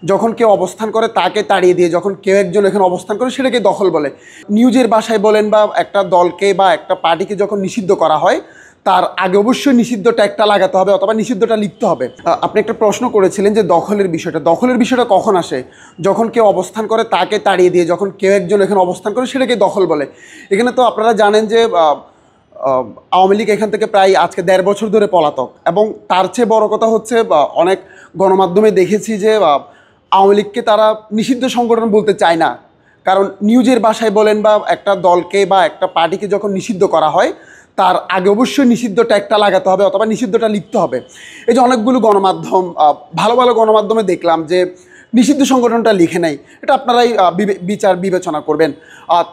যখন কেউ অবস্থান করে তাকে তাড়িয়ে দিয়ে যখন কেউ একজন এখানে অবস্থান করে সেটাকে দখল বলে। নিউজের ভাষায় বলেন বা একটা দলকে বা একটা পার্টিকে যখন নিষিদ্ধ করা হয় তার আগে অবশ্যই নিষিদ্ধ ট্যাগটা লাগাতে হবে অথবা নিষিদ্ধটা লিখতে হবে। আপনি একটা প্রশ্ন করেছিলেন যে দখলের বিষয়টা কখন আসে? যখন কেউ অবস্থান করে তাকে তাড়িয়ে দিয়ে যখন কেউ একজন এখানে অবস্থান করে সেটাকে দখল বলে। এখানে তো আপনারা জানেন যে আওয়ামী লীগ এখান থেকে প্রায় আজকে ১.৫ বছর ধরে পলাতক, এবং তার চেয়ে বড় কথা হচ্ছে অনেক গণমাধ্যমে দেখেছি যে আওয়ামী লীগকে তারা নিষিদ্ধ সংগঠন বলতে চায় না, কারণ নিউজের ভাষায় বলেন বা একটা দলকে বা একটা পার্টিকে যখন নিষিদ্ধ করা হয় তার আগে অবশ্যই নিষিদ্ধ ট্যাগটা লাগাতে হবে অথবা নিষিদ্ধটা লিখতে হবে। এই যে অনেকগুলো গণমাধ্যম, ভালো ভালো গণমাধ্যমে দেখলাম যে নিষিদ্ধ সংগঠনটা লিখে নেয়। এটা আপনারাই বিচার বিবেচনা করবেন।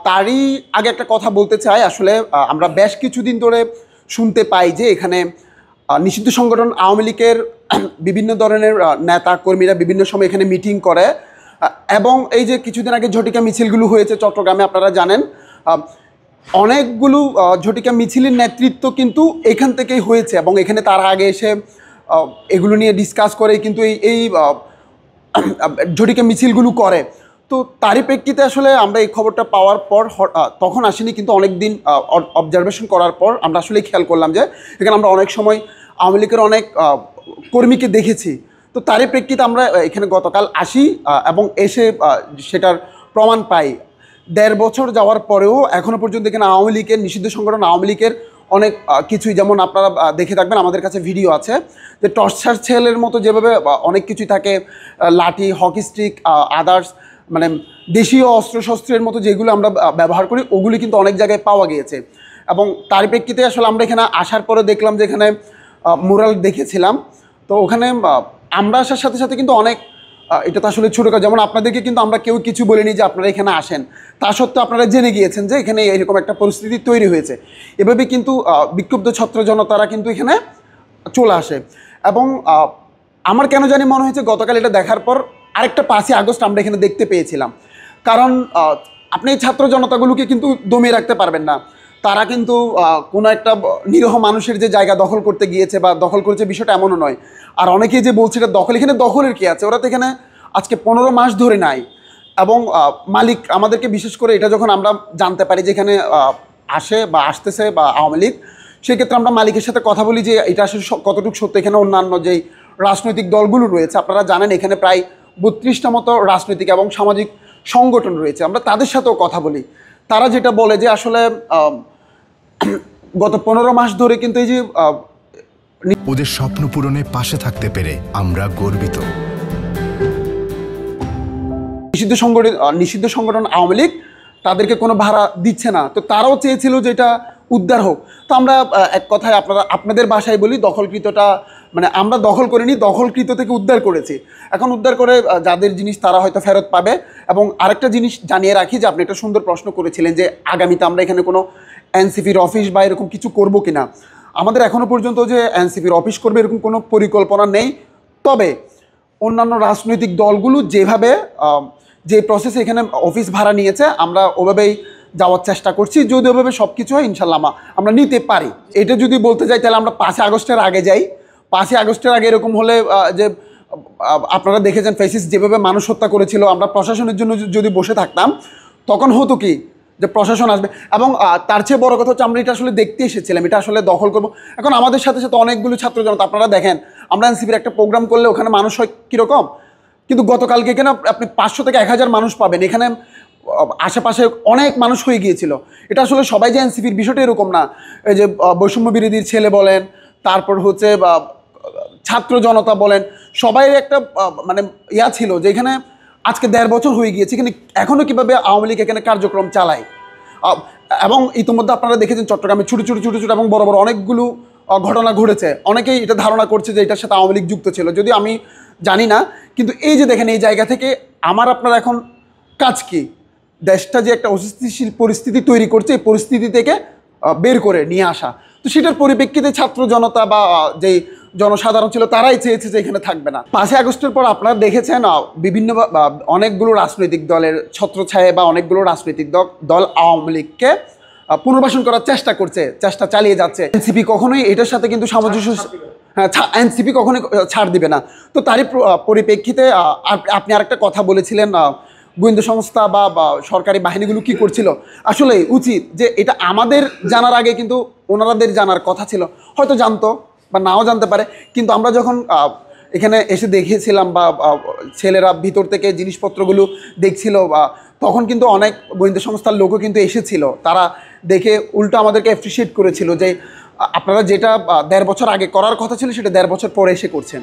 তারই আগে একটা কথা বলতে চাই, আসলে আমরা বেশ কিছুদিন ধরে শুনতে পাই যে এখানে নিষিদ্ধ সংগঠন আওয়ামী লীগের বিভিন্ন ধরনের নেতা কর্মীরা বিভিন্ন সময় এখানে মিটিং করে, এবং এই যে কিছুদিন আগে ঝটিকা মিছিলগুলো হয়েছে চট্টগ্রামে, আপনারা জানেন অনেকগুলো ঝটিকা মিছিলের নেতৃত্ব কিন্তু এখান থেকেই হয়েছে, এবং এখানে তারা আগে এসে এগুলো নিয়ে ডিসকাস করে কিন্তু এই ঝটিকা মিছিলগুলো করে। তো তারই প্রেক্ষিতে আসলে আমরা এই খবরটা পাওয়ার পর তখন আসেনি, কিন্তু অনেক দিন অবজারভেশন করার পর আমরা আসলে খেয়াল করলাম যে এখানে আমরা অনেক সময় আওয়ামী লীগের অনেক কর্মীকে দেখেছি। তো তারই প্রেক্ষিতে আমরা এখানে গতকাল আসি এবং এসে সেটার প্রমাণ পাই। ১.৫ বছর যাওয়ার পরেও এখনও পর্যন্ত এখানে আওয়ামী লীগের নিষিদ্ধ সংগঠন আওয়ামী লীগের অনেক কিছুই, যেমন আপনারা দেখে থাকবেন আমাদের কাছে ভিডিও আছে যে টর্চার ছেলের মতো যেভাবে অনেক কিছুই থাকে, লাঠি, হকি স্টিক, আদার্স মানে দেশীয় অস্ত্রশস্ত্রের মতো যেগুলো আমরা ব্যবহার করি ওগুলি কিন্তু অনেক জায়গায় পাওয়া গিয়েছে। এবং তার প্রেক্ষিতে আসলে আমরা এখানে আসার পরে দেখলাম যে এখানে মুরাল দেখেছিলাম। তো ওখানে আমরা আসার সাথে সাথে কিন্তু অনেক, এটা তো আসলে ছোটো কাজ, যেমন আপনাদেরকে কিন্তু আমরা কেউ কিছু বলিনি যে আপনারা এখানে আসেন, তা সত্ত্বেও আপনারা জেনে গিয়েছেন যে এখানে এরকম একটা পরিস্থিতি তৈরি হয়েছে। এভাবে কিন্তু বিক্ষুব্ধ ছাত্র জনতারা কিন্তু এখানে চলে আসে। এবং আমার কেন জানি মনে হয়েছে গতকাল এটা দেখার পর আরেকটা ৫ই আগস্ট আমরা এখানে দেখতে পেয়েছিলাম, কারণ আপনি এই ছাত্র জনতাগুলোকে কিন্তু দমিয়ে রাখতে পারবেন না। তারা কিন্তু কোনো একটা নিরীহ মানুষের যে জায়গা দখল করতে গিয়েছে বা দখল করেছে বিষয়টা এমনও নয়। আর অনেকেই যে বলছে এটা দখল, এখানে দখলের কী আছে? ওরা তো এখানে আজকে ১৫ মাস ধরে নাই। এবং মালিক আমাদেরকে বিশেষ করে এটা যখন আমরা জানতে পারি যে এখানে আসে বা আসতেছে বা আওয়ামী লীগ, সেক্ষেত্রে আমরা মালিকের সাথে কথা বলি যে এটা আসলে কতটুকু সত্য। এখানে অন্যান্য যেই রাজনৈতিক দলগুলো রয়েছে, আপনারা জানেন এখানে প্রায় ৩২টা মতো রাজনৈতিক এবং সামাজিক সংগঠন রয়েছে, আমরা তাদের সাথেও কথা বলি। তারা যেটা বলে যে আসলে গত ১৫ মাস ধরে কিন্তু এই যে ওদের স্বপ্ন পূরণে পাশে থাকতে পেরে আমরা গর্বিত। নিষিদ্ধ সংগঠন আওয়ামী লীগ তাদেরকে কোনো ভাড়া দিচ্ছে না, তো তারাও চেয়েছিল যে এটা উদ্ধার হোক। তো আমরা এক কথায় আপনাদের বাসায় বলি দখলকৃতটা মানে আমরা দখল করিনি, দখলকৃত থেকে উদ্ধার করেছি। এখন উদ্ধার করে যাদের জিনিস তারা হয়তো ফেরত পাবে। এবং আরেকটা জিনিস জানিয়ে রাখি যে আপনি একটা সুন্দর প্রশ্ন করেছিলেন যে আগামীতে আমরা এখানে কোনো এনসিপির অফিস বা এরকম কিছু করব কি না। আমাদের এখনও পর্যন্ত যে এনসিপির অফিস করবে এরকম কোনো পরিকল্পনা নেই। তবে অন্যান্য রাজনৈতিক দলগুলো যেভাবে যে প্রসেসে এখানে অফিস ভাড়া নিয়েছে আমরা ওভাবেই যাওয়ার চেষ্টা করছি। যদি ওভাবে সব কিছু হয় ইনশাল্লাহ আমরা নিতে পারি। এটা যদি বলতে যাই তাহলে আমরা ৫ই আগস্টের আগে যাই। ৫ই আগস্টের আগে এরকম হলে যে আপনারা দেখেছেন ফ্যাসিস্ট যেভাবে মানুষ হত্যা করেছিল, আমরা প্রশাসনের জন্য যদি বসে থাকতাম তখন হতো কি যে প্রশাসন আসবে। এবং তার চেয়ে বড় কথা হচ্ছে আমরা এটা আসলে দেখতে এসেছিলাম, এটা আসলে দখল করবো। এখন আমাদের সাথে সাথে অনেকগুলো ছাত্র জনতা, আপনারা দেখেন আমরা এনসিপির একটা প্রোগ্রাম করলে ওখানে মানুষ হয় কীরকম, কিন্তু গতকালকে এখানে আপনি ৫০০ থেকে ১০০০ মানুষ পাবেন। এখানে আশেপাশে অনেক মানুষ হয়ে গিয়েছিল। এটা আসলে সবাই যে এনসিপির বিষয়টা এরকম না। এই যে বৈষম্য বিরোধীর ছেলে বলেন, তারপর হচ্ছে ছাত্র জনতা বলেন, সবাই একটা মানে ইয়া ছিল যে এখানে আজকে ১.৫ বছর হয়ে গিয়েছে, এখানে এখনও কীভাবে আওয়ামী লীগ এখানে কার্যক্রম চালায়। এবং ইতিমধ্যে আপনারা দেখেছেন চট্টগ্রামে ছোটো ছোটো এবং বড় বড় অনেকগুলো ঘটনা ঘটেছে। অনেকেই এটা ধারণা করছে যে এটার সাথে আওয়ামী লীগ যুক্ত ছিল, যদি আমি জানি না। কিন্তু এই যে দেখেন এই জায়গা থেকে আমার আপনার এখন কাজ কি, দেশটা যে একটা অস্থিতিশীল পরিস্থিতি তৈরি করছে এই পরিস্থিতি থেকে বের করে নিয়ে আসা। তো সেটার পরিপ্রেক্ষিতে ছাত্র জনতা বা যেই জনসাধারণ ছিল তারাই চেয়েছে যে এখানে থাকবে না। ৫ই আগস্টের পর আপনারা দেখেছেন বিভিন্ন অনেকগুলো রাজনৈতিক দলের ছত্রছায়া বা অনেকগুলো রাজনৈতিক দল আওয়ামী লীগকে পুনর্বাসন করার চেষ্টা চালিয়ে যাচ্ছে। এনসিপি কখনোই এটার সাথে কিন্তু সামঞ্জস্য, হ্যাঁ, এনসিপি কখনোই ছাড় দিবে না। তো তারই পরিপ্রেক্ষিতে আপনি আরেকটা কথা বলেছিলেন, গোয়েন্দা সংস্থা বা সরকারি বাহিনীগুলো কি করছিল। আসলে উচিত যে এটা আমাদের জানার আগে কিন্তু ওনারাদের জানার কথা ছিল, হয়তো জানতো বা নাও জানতে পারে। কিন্তু আমরা যখন এখানে এসে দেখেছিলাম বা ছেলেরা ভিতর থেকে জিনিসপত্রগুলো দেখছিল, বা তখন কিন্তু অনেক গোয়েন্দা সংস্থার লোকও কিন্তু এসেছিল, তারা দেখে উল্টো আমাদেরকে অ্যাপ্রিসিয়েট করেছিল যে আপনারা যেটা 1.5 বছর আগে করার কথা ছিল সেটা 1.5 বছর পরে এসে করছেন।